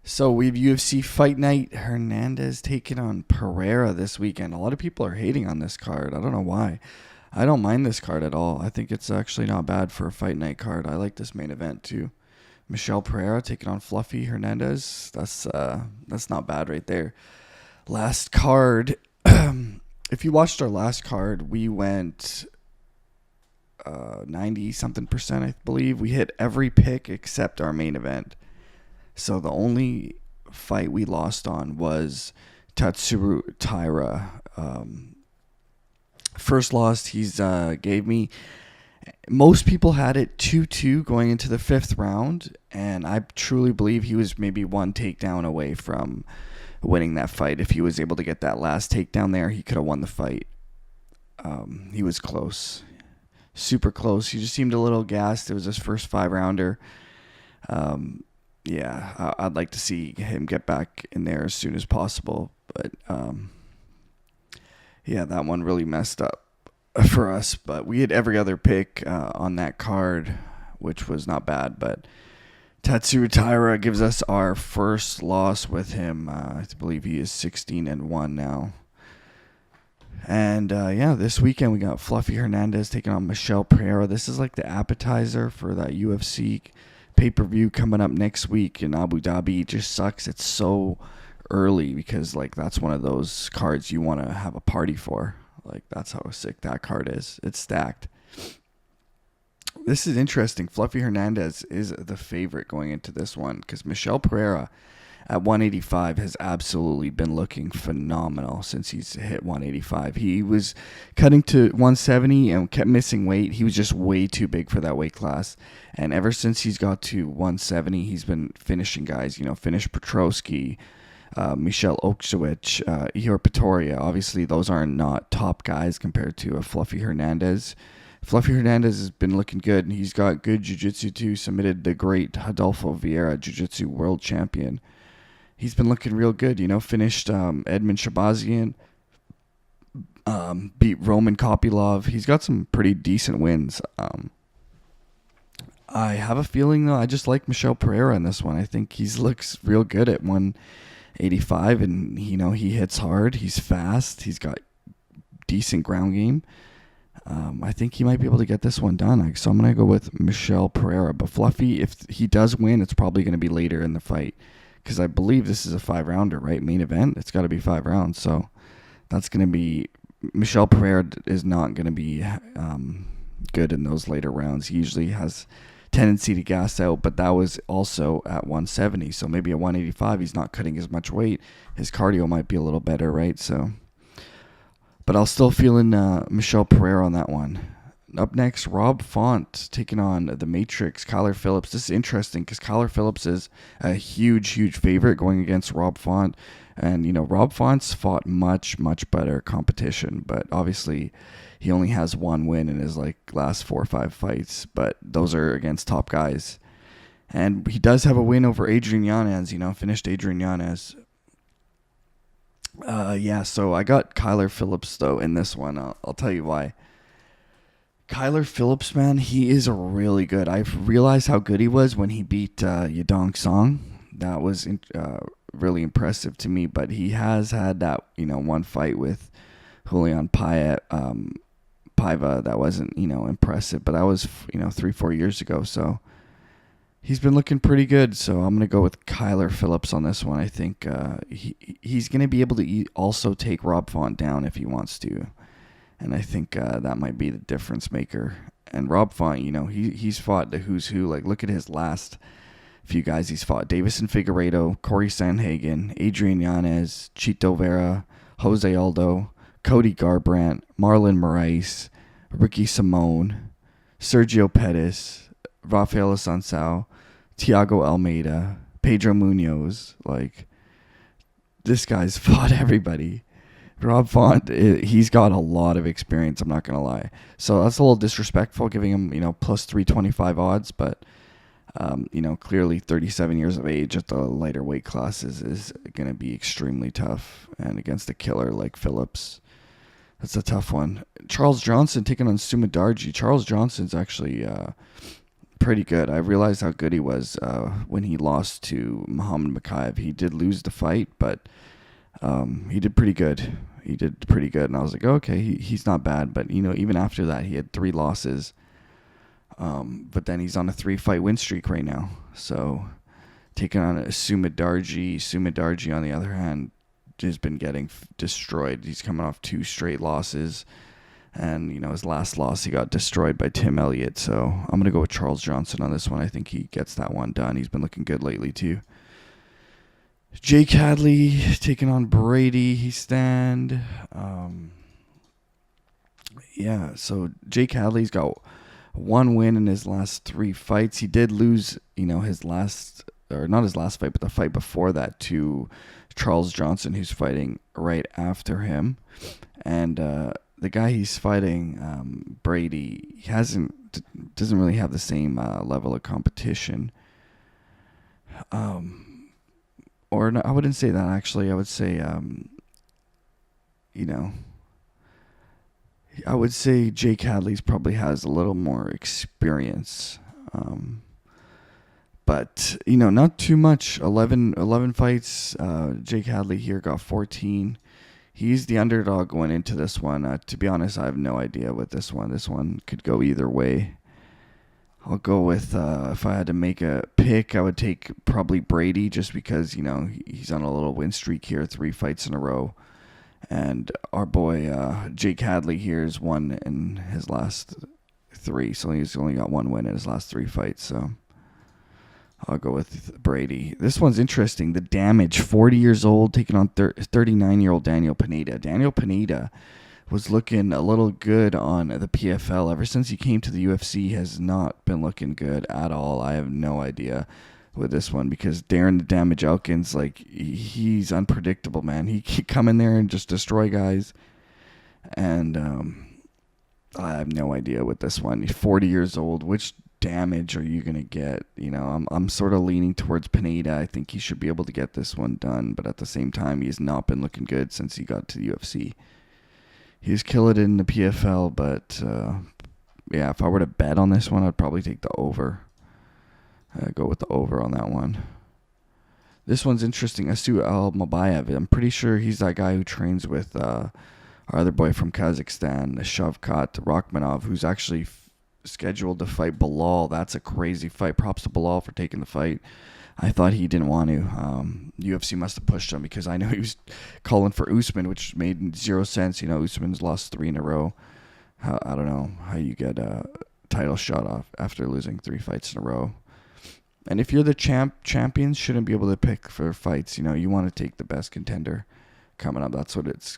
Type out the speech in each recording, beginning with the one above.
So we have UFC Fight Night. Hernandez taking on Pereira this weekend. A lot of people are hating on this card. I don't know why. I don't mind this card at all. I think it's actually not bad for a Fight Night card. I like this main event too. Michelle Pereira taking on Fluffy Hernandez. That's not bad right there. Last card. If you watched our last card, we went 90 something percent, I believe. We hit every pick except our main event. So the only fight we lost on was Tatsuro Taira. First loss he's gave me. Most people had it 2-2 going into the fifth round, and I truly believe he was maybe one takedown away from winning that fight. If he was able to get that last takedown there, he could have won the fight. He was close. Super close. He just seemed a little gassed. It was his first 5-rounder. Yeah, I'd like to see him get back in there as soon as possible. But, yeah, that one really messed up for us. But we had every other pick on that card, which was not bad. But Tatsuro Taira gives us our first loss with him. I believe he is 16-1 now. And, yeah, this weekend we got Fluffy Hernandez taking on Michelle Pereira. This is like the appetizer for that UFC pay-per-view coming up next week in Abu Dhabi. It just sucks. It's so early because, like, that's one of those cards you want to have a party for. Like, that's how sick that card is. It's stacked. This is interesting. Fluffy Hernandez is the favorite going into this one because Michelle Pereira at 185 has absolutely been looking phenomenal since he's hit 185. He was cutting to 170 and kept missing weight. He was just way too big for that weight class. And ever since he's got to 170, he's been finishing guys. Finished Petrosky, Michel Oksewicz, Ihor Pretoria. Obviously, those are not top guys compared to a Fluffy Hernandez. Fluffy Hernandez has been looking good, and he's got good jiu-jitsu too. Submitted the great Adolfo Vieira, jiu-jitsu world champion. He's been looking real good, finished Edmund Shabazian, beat Roman Kopylov. He's got some pretty decent wins. I have a feeling, though, I just like Michelle Pereira in this one. I think he looks real good at 185, and, he hits hard. He's fast. He's got decent ground game. I think he might be able to get this one done. So I'm going to go with Michelle Pereira. But Fluffy, if he does win, it's probably going to be later in the fight. Because I believe this is a 5-rounder, right? Main event, it's got to be 5 rounds. So that's going to be... Michelle Pereira is not going to be good in those later rounds. He usually has tendency to gas out, but that was also at 170. So maybe at 185, he's not cutting as much weight. His cardio might be a little better, right? So, but I'll still feel in Michelle Pereira on that one. Up next, Rob Font taking on the Matrix, Kyler Phillips. This is interesting because Kyler Phillips is a huge, huge favorite going against Rob Font. And, Rob Font's fought much, much better competition. But obviously, he only has one win in his last 4 or 5 fights. But those are against top guys. And he does have a win over Adrian Yanez, finished Adrian Yanez. Yeah, so I got Kyler Phillips, though, in this one. I'll tell you why. Kyler Phillips, man, he is really good. I've realized how good he was when he beat Yadong Song. That was really impressive to me. But he has had that, one fight with Julian Paiva that wasn't, impressive. But that was, 3-4 years ago. So he's been looking pretty good. So I'm going to go with Kyler Phillips on this one. I think he's going to be able to also take Rob Font down if he wants to. And I think that might be the difference maker. And Rob Font, he's fought the who's who. Look at his last few guys he's fought. Davison Figueiredo, Corey Sandhagen, Adrian Yanez, Chito Vera, Jose Aldo, Cody Garbrandt, Marlon Moraes, Ricky Simone, Sergio Pettis, Rafael Sansao, Tiago Almeida, Pedro Munoz. This guy's fought everybody. Rob Font, he's got a lot of experience, I'm not going to lie. So that's a little disrespectful giving him, plus 325 odds, but, clearly 37 years of age at the lighter weight classes is going to be extremely tough. And against a killer like Phillips, that's a tough one. Charles Johnson taking on Sumudaerji. Charles Johnson's actually pretty good. I realized how good he was when he lost to Muhammad Mokaev. He did lose the fight, but he did pretty good. He did pretty good, and I was like, okay, he's not bad. But even after that, he had 3 losses. But then he's on a 3-fight win streak right now. So taking on Sumudaerji. Sumudaerji, on the other hand, has been getting destroyed. He's coming off 2 straight losses. And, his last loss, he got destroyed by Tim Elliott. So I'm going to go with Charles Johnson on this one. I think he gets that one done. He's been looking good lately, too. Jake Hadley taking on Brady. Hiestand. So Jake Hadley's got 1 win in his last 3 fights. He did lose, his last, or not his last fight, but the fight before that to Charles Johnson, who's fighting right after him. And the guy he's fighting, Brady, doesn't really have the same level of competition. Or no, I wouldn't say that, actually. I would say, I would say Jake Hadley's probably has a little more experience. But, not too much. 11 fights. Jake Hadley here got 14. He's the underdog going into this one. To be honest, I have no idea with this one. This one could go either way. I'll go with, if I had to make a pick, I would take probably Brady, just because, he's on a little win streak here, 3 fights in a row. And our boy Jake Hadley here has won in his last 3, so he's only got 1 win in his last 3 fights. So I'll go with Brady. This one's interesting. The Damage, 40 years old, taking on 39-year-old Daniel Pineda. Daniel Pineda was looking a little good on the PFL. Ever since he came to the UFC, has not been looking good at all. I have no idea with this one, because Darren the Damage Elkins, he's unpredictable, man. He can come in there and just destroy guys. And I have no idea with this one. He's 40 years old. Which damage are you going to get? I'm sort of leaning towards Pineda. I think he should be able to get this one done. But at the same time, he has not been looking good since he got to the UFC. He's killing it in the PFL, but if I were to bet on this one, I'd probably take the over. Go with the over on that one. This one's interesting. Asu Almabayev. I'm pretty sure he's that guy who trains with our other boy from Kazakhstan, Shavkat Rakhmonov, who's actually scheduled to fight Bilal. That's a crazy fight. Props to Bilal for taking the fight. I thought he didn't want to. UFC must have pushed him, because I know he was calling for Usman, which made 0 sense. Usman's lost 3 in a row. I don't know how you get a title shot off after losing 3 fights in a row. And if you're the champions shouldn't be able to pick for fights. You want to take the best contender coming up. That's what it's,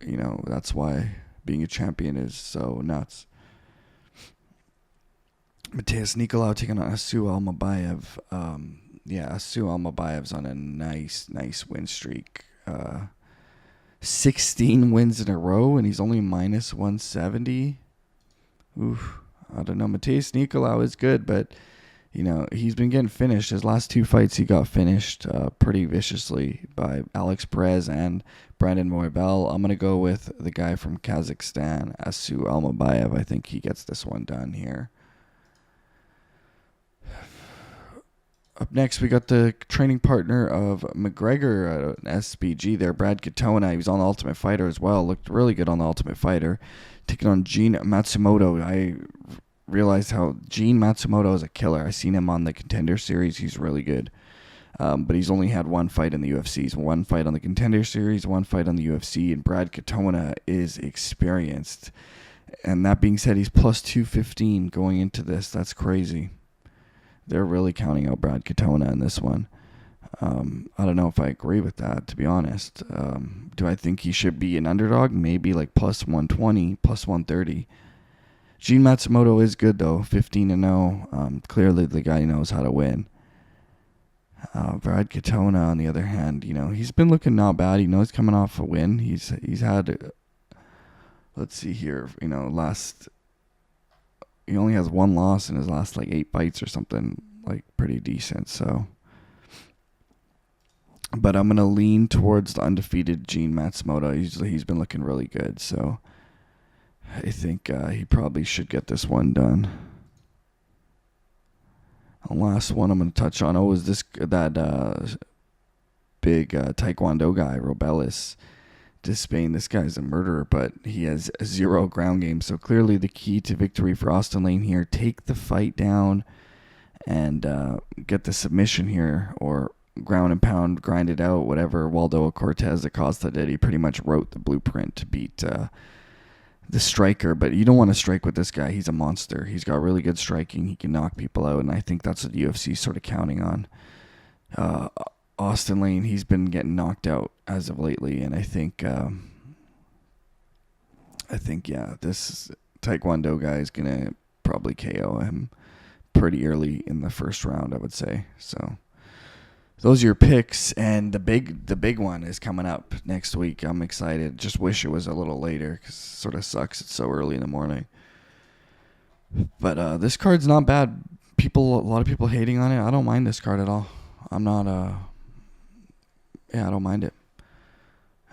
that's why being a champion is so nuts. Mateus Nicolau taking on Asu Almabayev. Asu Almabayev's on a nice win streak. 16 wins in a row, and he's only minus 170. Oof. I don't know. Mateus Nicolau is good, but, he's been getting finished. His last 2 fights, he got finished pretty viciously by Alex Perez and Brandon Moibel. I'm going to go with the guy from Kazakhstan, Asu Almabayev. I think he gets this one done here. Up next, we got the training partner of McGregor at SBG there, Brad Katona. He was on the Ultimate Fighter as well. Looked really good on the Ultimate Fighter. Taking on Gene Matsumoto. I realized how Gene Matsumoto is a killer. I've seen him on the Contender Series. He's really good. But he's only had 1 fight in the UFC. He's 1 fight on the Contender Series, 1 fight on the UFC. And Brad Katona is experienced. And that being said, he's plus 215 going into this. That's crazy. They're really counting out Brad Katona in this one. I don't know if I agree with that, to be honest. Do I think he should be an underdog? Maybe like plus 120, plus 130. Gene Matsumoto is good, though. 15-0. Clearly, the guy knows how to win. Brad Katona, on the other hand, he's been looking not bad. He's coming off a win. He's had, let's see here, he only has 1 loss in his last 8 fights or something, pretty decent. So, but I'm gonna lean towards the undefeated Gene Matsumoto. He's been looking really good. So, I think he probably should get this one done. last one I'm going to touch on. Is that big Taekwondo guy, Robelis Despaigne. This guy's a murderer, but he has 0 ground game. So clearly the key to victory for Austin Lane here, take the fight down and get the submission here, or ground and pound, grind it out, whatever Waldo Cortez Acosta did. He pretty much wrote the blueprint to beat the striker, but you don't want to strike with this guy. He's a monster. He's got really good striking. He can knock people out, and I think that's what the UFC is sort of counting on. Austin Lane, he's been getting knocked out as of lately, and I think this Taekwondo guy is gonna probably KO him pretty early in the first round, I would say. So those are your picks, and the big one is coming up next week. I'm excited. Just wish it was a little later, because it sort of sucks. It's so early in the morning. But this card's not bad. A lot of people hating on it. I don't mind this card at all. I'm not I don't mind it.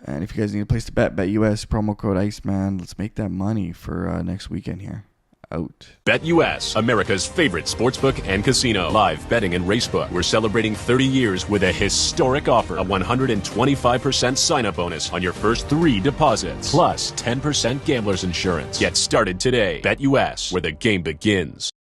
And if you guys need a place to bet, BetUS, promo code Iceman. Let's make that money for next weekend here. Out. BetUS, America's favorite sportsbook and casino. Live betting and racebook. We're celebrating 30 years with a historic offer. A 125% sign-up bonus on your first 3 deposits. Plus 10% gambler's insurance. Get started today. BetUS, where the game begins.